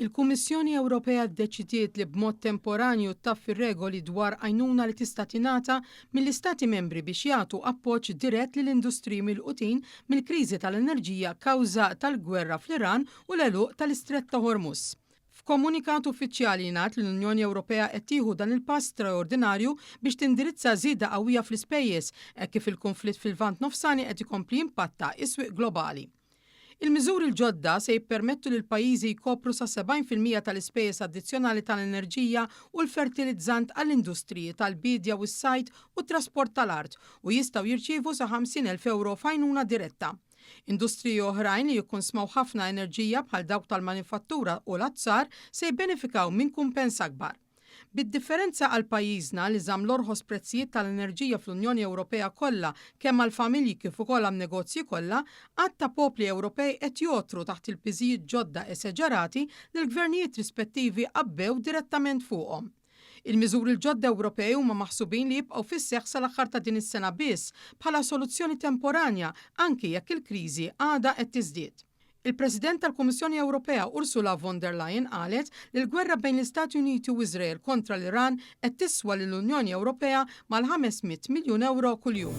Il-Kummissjoni Ewropea ddeċidiet li b'mod temporanju taffi regoli dwar għajnuna li tista' tingħata mill-Istati membri biex jagħtu appoġġ dirett lill-industriji milqutin mill-kriżi tal-enerġija kawża tal-gwerra fl-Iran u l-għeluq tal-Istrett ta' Hormuz. F'komunikat uffiċjali ngħid li l-Unjoni Ewropea qed tieħu dan il-pass straordinarju biex tindirizza żieda qawwija fl-ispejjeż hekk kif il-konflitt fil-Lvant Nofsani qed ikompli jimpatta is-swieq globali. Il-miżuri l-ġodda se jippermettu lil pajjiżi jkopru sa 70% tal-ispejjeż addizzjonali tal-enerġija u l-fertilizzant għall-industriji tal-bidja u s-sajt u t-trasport tal-art u jistgħu jirċievu sa 50,000 euro f'għajnuna diretta. Industriji oħrajn li jikkonsmaw ħafna enerġija bħal dawk tal-manifattura u l-azzar se jibbenefikaw minn kumpens akbar. Bid-differenza għal pajjiżna li żamm l-orħos prezzijiet tal-enerġija fl-Unjoni Ewropea kollha kemm għall familji kif ukoll għan negozji kollha, għadd ta' popli Ewropej qed jotru taħt il-piżijiet ġodda eseġerati li l-gvernijiet rispettivi qabbew direttament fuqhom. Il-miżuri l-ġodda Ewropej huma maħsubin li jibqgħu fis-seħħ sal-aħħar ta' din is-sena biss bħala soluzzjoni temporanja anke jekk il-kriżi għadha qed tiżdied. Il-President tal-Kummissjoni Ewropea Ursula von der Leyen qalet li l-gwerra bejn l-Istati Uniti u Iżrael kontra l-Iran qed tiswa lill-Unjoni Ewropea mal-500 miljun euro kuljum.